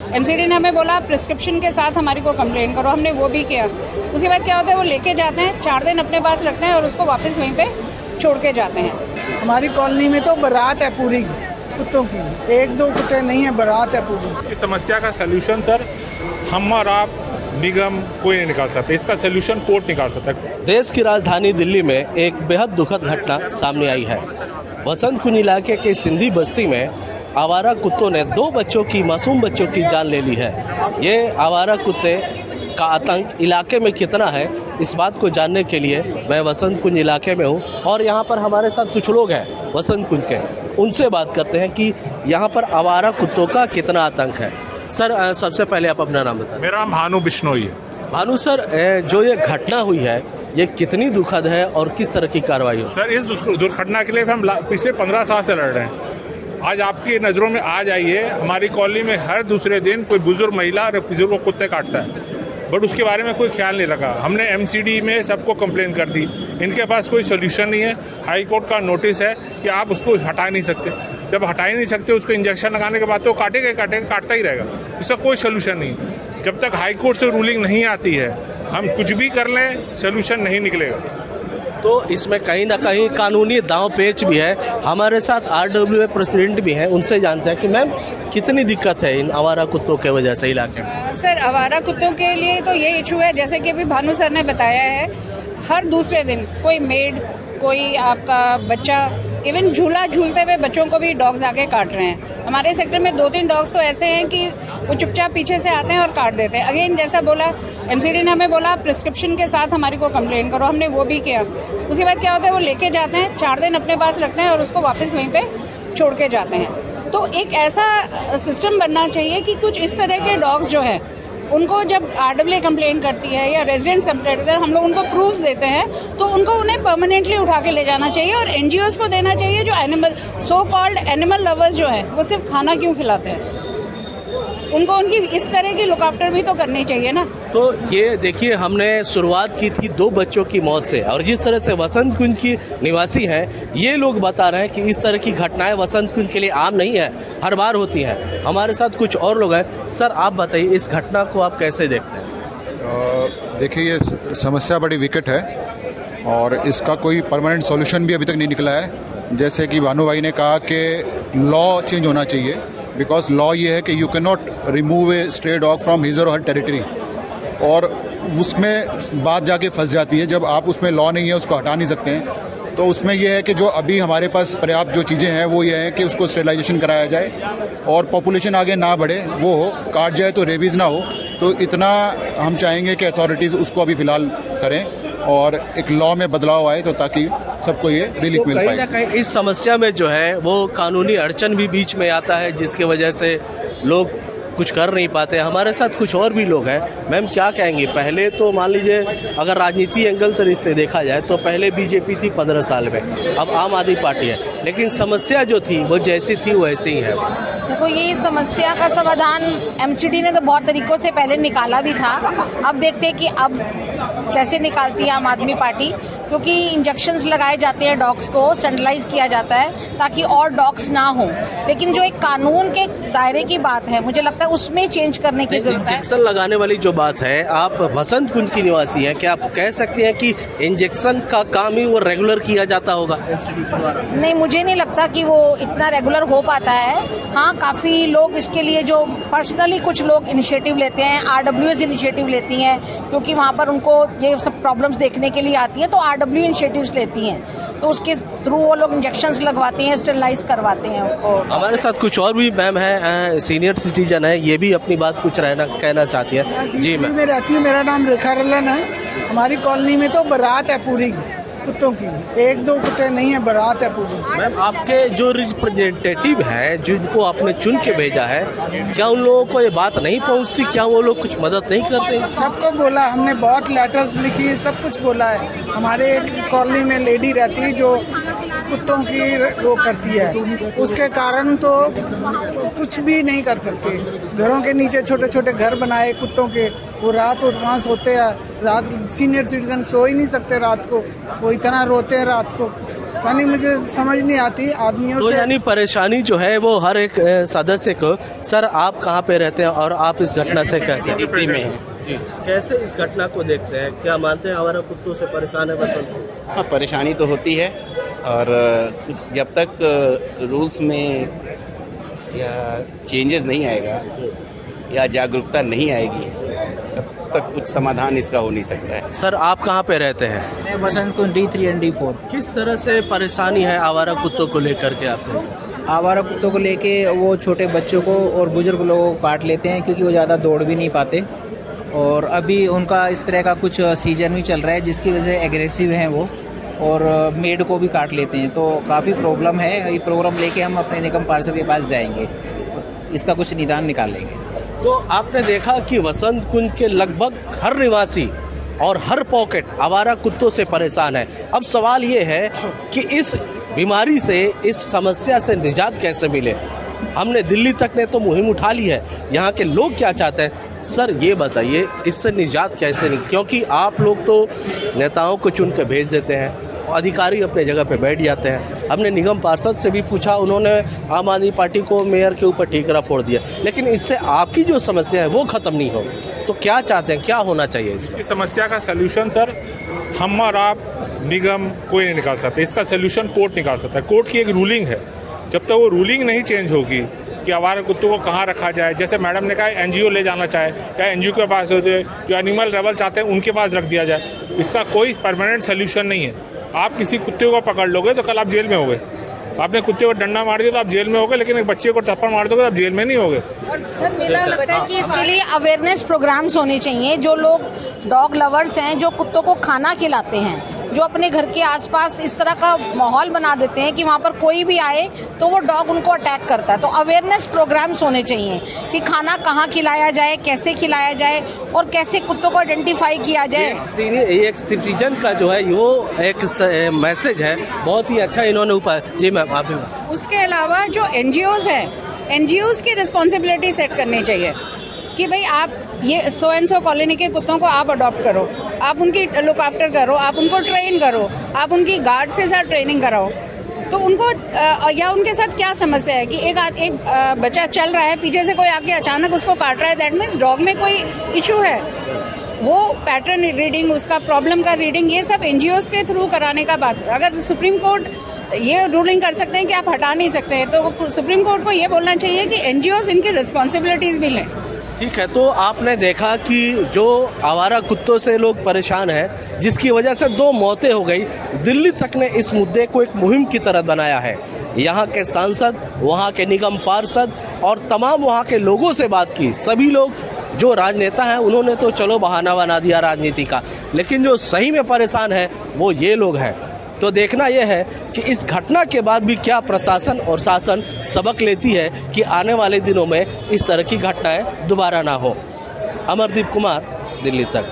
MCD ने हमें बोला प्रिस्क्रिप्शन के साथ हमारी को कंप्लेन करो, हमने वो भी किया। उसके बाद क्या होता है, वो लेके जाते हैं, 4 दिन अपने पास रखते हैं और उसको वापस वहीं पे छोड़ के जाते हैं। हमारी कॉलोनी में तो बारात है पूरी कुत्तों की, 1-2 कुत्ते नहीं है, बारात है पूरी। इसकी समस्या का सलूशन सर हम और आप निगम कोई नहीं निकाल सकते, इसका सलूशन कोर्ट निकाल सकता है। देश की राजधानी दिल्ली में एक बेहद दुखद घटना सामने आई है। वसंत कुंज इलाके के सिंधी बस्ती में आवारा कुत्तों ने 2 बच्चों की, मासूम बच्चों की जान ले ली है। ये आवारा कुत्ते का आतंक इलाके में कितना है, इस बात को जानने के लिए मैं वसंत कुंज इलाके में हूँ और यहाँ पर हमारे साथ कुछ लोग हैं वसंत कुंज के। उनसे बात करते हैं कि यहाँ पर आवारा कुत्तों का कितना आतंक है। सर सबसे पहले आप अपना नाम बताएं। मेरा नाम भानु बिश्नोई है। भानु सर, जो ये घटना हुई है ये कितनी दुखद है और किस तरह की कार्रवाई हो? सर इस दुर्घटना के लिए हम पिछले 15 साल से लड़ रहे हैं। आज आपकी नज़रों में आ जाइए, हमारी कॉलोनी में हर दूसरे दिन कोई बुजुर्ग महिला और बुजुर्ग को कुत्ते काटता है, बट उसके बारे में कोई ख्याल नहीं रखा। हमने एमसीडी में सबको कंप्लेन कर दी, इनके पास कोई सोल्यूशन नहीं है। हाई कोर्ट का नोटिस है कि आप उसको हटा नहीं सकते। जब हटा ही नहीं सकते, उसको इंजेक्शन लगाने के बाद तो काटता ही रहेगा, इसका कोई सोल्यूशन नहीं। जब तक हाई कोर्ट से रूलिंग नहीं आती है, हम कुछ भी कर लें, सोल्यूशन नहीं निकलेगा। तो इसमें कहीं ना कहीं कानूनी दांव पेच भी है। हमारे साथ RWA प्रेसिडेंट भी हैं, उनसे जानते हैं कि मैम कितनी दिक्कत है इन आवारा कुत्तों के वजह से इलाके में। सर आवारा कुत्तों के लिए तो ये इशू है, जैसे कि अभी भानु सर ने बताया है, हर दूसरे दिन कोई मेड, कोई आपका बच्चा, इवन झूला झूलते हुए बच्चों को भी डॉग्स आके काट रहे हैं। हमारे सेक्टर में 2-3 डॉग्स तो ऐसे हैं कि वो चुपचाप पीछे से आते हैं और काट देते हैं। अगेन जैसा बोला एमसीडी ने हमें बोला प्रिस्क्रिप्शन के साथ हमारी को कंप्लेन करो, हमने वो भी किया। उसके बाद क्या होता है, वो लेके जाते हैं, 4 दिन अपने पास रखते हैं और उसको वापस वहीं पे छोड़ के जाते हैं। तो एक ऐसा सिस्टम बनना चाहिए कि कुछ इस तरह के डॉग्स जो हैं उनको जब RWA कंप्लेन करती है या रेजिडेंट्स कंप्लेन करते हैं, हम लोग उनको प्रूफ्स देते हैं, तो उनको उन्हें परमानेंटली उठा के ले जाना चाहिए और NGOs को देना चाहिए जो animal so called animal lovers जो हैं वो सिर्फ खाना क्यों खिलाते हैं, उनको उनकी इस तरह की लुक आफ्टर भी तो करनी चाहिए ना। तो ये देखिए, हमने शुरुआत की थी 2 बच्चों की मौत से और जिस तरह से वसंत कुंज की निवासी हैं, ये लोग बता रहे हैं कि इस तरह की घटनाएं वसंत कुंज के लिए आम नहीं है, हर बार होती हैं। हमारे साथ कुछ और लोग हैं। सर आप बताइए, इस घटना को आप कैसे देखते हैं? देखिए, ये समस्या बड़ी विकट है और इसका कोई परमानेंट सॉल्यूशन भी अभी तक नहीं निकला है। जैसे कि भानु भाई ने कहा कि लॉ चेंज होना चाहिए, बिकॉज लॉ ये है कि you can not remove A stray dog from his और हर टेरिटरी, और उसमें बात जाके फंस जाती है। जब आप उसमें लॉ नहीं है, उसको हटा नहीं सकते हैं, तो उसमें यह है कि जो अभी हमारे पास पर्याप्त जो चीज़ें हैं वो ये है कि उसको स्टेरिलाइजेशन कराया जाए और पॉपुलेशन आगे ना बढ़े, वो हो, काट जाए तो रेबीज़ ना हो। तो इतना हम चाहेंगे कि अथॉरिटीज़ उसको अभी फ़िलहाल करें और एक लॉ में बदलाव आए, तो ताकि सबको ये रिलीफ मिल पाए। कहीं ना कहीं इस समस्या में जो है वो कानूनी अड़चन भी बीच में आता है, जिसके वजह से लोग कुछ कर नहीं पाते। हमारे साथ कुछ और भी लोग हैं। मैम क्या कहेंगे? पहले तो मान लीजिए अगर राजनीति एंगल तरीके से देखा जाए तो पहले बीजेपी थी 15 साल में, अब आम आदमी पार्टी है, लेकिन समस्या जो थी वो जैसी थी वैसी ही है। देखो, ये समस्या का समाधान एमसीडी ने तो बहुत तरीक़ों से पहले निकाला भी था। अब देखते हैं कि अब कैसे निकालती है आम आदमी पार्टी, क्योंकि इंजेक्शंस लगाए जाते हैं डॉग्स को, स्टरलाइज किया जाता है ताकि और डॉग्स ना हो। लेकिन जो एक कानून के दायरे की बात है, मुझे लगता है उसमें चेंज करने की जरूरत है। इंजेक्शन लगाने वाली जो बात है, आप वसंत कुंज की निवासी हैं, क्या आप कह सकते हैं कि इंजेक्शन का काम ही वो रेगुलर किया जाता होगा एमसीडी के द्वारा? नहीं, मुझे नहीं लगता कि वो इतना रेगुलर हो पाता है। हाँ, काफ़ी लोग इसके लिए जो पर्सनली कुछ लोग इनिशिएटिव लेते हैं, RWA इनिशिएटिव लेती हैं, क्योंकि वहाँ पर उनको ये सब प्रॉब्लम्स देखने के लिए आती हैं, तो RWA इनिशिएटिव्स लेती हैं, तो उसके थ्रू वो लोग इंजेक्शंस लगवाते हैं, स्टरलाइज करवाते हैं उनको। हमारे साथ कुछ और भी मैम है, सीनियर सिटीजन है, ये भी अपनी बात कुछ कहना चाहती है। जी मैम। मैं रहती हूँ, मेरा नाम रेखा रलन है। हमारी कॉलोनी में तो बारात है पूरी कुत्तों की, 1-2 कुत्ते नहीं है, बारात है पूरी। मैम आपके जो रिप्रेजेंटेटिव हैं, जिनको आपने चुन के भेजा है, क्या उन लोगों को ये बात नहीं पहुंचती? क्या वो लोग कुछ मदद नहीं करते? सबको बोला हमने, बहुत लेटर्स लिखी, सब कुछ बोला है। हमारे एक कॉलोनी में लेडी रहती है जो कुत्तों की वो करती है, उसके कारण तो कुछ भी नहीं कर सकते। घरों के नीचे छोटे छोटे घर बनाए कुत्तों के, वो रात वहाँ सोते हैं। रात सीनियर सिटीजन सो ही नहीं सकते रात को, वो इतना रोते हैं रात को। यानी मुझे समझ नहीं आती आदमियों तो से। यानी परेशानी जो है वो हर एक सदस्य को, सर आप कहाँ पे रहते हैं और आप इस घटना से कैसे में है जी कैसे इस घटना को देखते हैं? क्या मानते हैं आवारा कुत्तों से परेशान है बसंत? हाँ, परेशानी तो होती है और कुछ जब तक रूल्स में या चेंजेस नहीं आएगा या जागरूकता नहीं आएगी तब तक कुछ समाधान इसका हो नहीं सकता है। सर आप कहाँ पे रहते हैं? मैं बसंत कुंज D3 and D4। किस तरह से परेशानी है आवारा कुत्तों को लेकर के आपको? आवारा कुत्तों को लेके वो छोटे बच्चों को और बुजुर्ग लोगों को काट लेते हैं क्योंकि वो ज़्यादा दौड़ भी नहीं पाते, और अभी उनका इस तरह का कुछ सीजन भी चल रहा है जिसकी वजह से एग्रेसिव हैं वो, और मेड को भी काट लेते हैं। तो काफ़ी प्रॉब्लम है। ये प्रोग्राम लेके हम अपने निगम पार्षद के पास जाएंगे, इसका कुछ निदान निकालेंगे। तो आपने देखा कि वसंत कुंज के लगभग हर निवासी और हर पॉकेट आवारा कुत्तों से परेशान है। अब सवाल ये है कि इस बीमारी से, इस समस्या से निजात कैसे मिले? हमने दिल्ली तक ने तो मुहिम उठा ली है, यहाँ के लोग क्या चाहते हैं? सर ये बताइए इससे निजात कैसे नहीं, क्योंकि आप लोग तो नेताओं को चुन के भेज देते हैं, अधिकारी अपने जगह पे बैठ जाते हैं। हमने निगम पार्षद से भी पूछा, उन्होंने आम आदमी पार्टी को मेयर के ऊपर ठीकरा फोड़ दिया, लेकिन इससे आपकी जो समस्या है वो ख़त्म नहीं हो। तो क्या चाहते हैं, क्या होना चाहिए इसकी समस्या का सलूशन सर हम और आप निगम कोई नहीं निकाल सकते, इसका सलूशन कोर्ट निकाल सकता है। कोर्ट की एक रूलिंग है, जब तक वो रूलिंग नहीं चेंज होगी कि आवारा कुत्तों को कहाँ रखा जाए, जैसे मैडम ने कहा NGO ले जाना चाहे या NGO के पास हो जाए, जो एनिमल रेबल चाहते हैं उनके पास रख दिया जाए, इसका कोई परमानेंट सलूशन नहीं है। आप किसी कुत्ते को पकड़ लोगे तो कल आप जेल में होगे। आपने कुत्ते को डंडा मार दिया तो आप जेल में होगे, लेकिन एक बच्चे को थप्पड़ मार दोगे तो आप जेल में नहीं होगे। सर मेरा लगता है कि इसके लिए अवेयरनेस प्रोग्राम्स होने चाहिए। जो लोग डॉग लवर्स हैं, जो कुत्तों को खाना खिलाते हैं, जो अपने घर के आसपास इस तरह का माहौल बना देते हैं कि वहाँ पर कोई भी आए तो वो डॉग उनको अटैक करता है, तो अवेयरनेस प्रोग्राम्स होने चाहिए कि खाना कहाँ खिलाया जाए, कैसे खिलाया जाए और कैसे कुत्तों को आइडेंटिफाई किया जाए। एक सिटीजन का जो है वो एक मैसेज है, बहुत ही अच्छा इन्होंने ऊपर। जी मैम आप भी। उसके अलावा जो NGOs हैं, NGOs की रिस्पॉन्सिबिलिटी सेट करनी चाहिए कि भाई आप ये सो एंड सो कॉलोनी के कुत्तों को आप अडॉप्ट करो, आप उनकी लुक आफ्टर करो, आप उनको ट्रेन करो, आप उनकी गार्ड से साथ ट्रेनिंग कराओ। तो उनको या उनके साथ क्या समस्या है कि एक बच्चा चल रहा है, पीछे से कोई आके अचानक उसको काट रहा है, दैट मीन्स डॉग में कोई इशू है। वो पैटर्न रीडिंग, उसका प्रॉब्लम का रीडिंग, ये सब NGOs के थ्रू कराने का बात। अगर सुप्रीम कोर्ट ये रूलिंग कर सकते हैं कि आप हटा नहीं सकते हैं, तो सुप्रीम कोर्ट को ये बोलना चाहिए कि NGOs इनकी रिस्पॉन्सिबिलिटीज़ भी लें। ठीक है, तो आपने देखा कि जो आवारा कुत्तों से लोग परेशान हैं, जिसकी वजह से 2 मौतें हो गई, दिल्ली तक ने इस मुद्दे को एक मुहिम की तरह बनाया है। यहाँ के सांसद, वहाँ के निगम पार्षद और तमाम वहाँ के लोगों से बात की। सभी लोग जो राजनेता हैं उन्होंने तो चलो बहाना बना दिया राजनीति का, लेकिन जो सही में परेशान है वो ये लोग हैं। तो देखना यह है कि इस घटना के बाद भी क्या प्रशासन और शासन सबक लेती है कि आने वाले दिनों में इस तरह की घटनाएं दोबारा ना हो। अमरदीप कुमार, दिल्ली तक।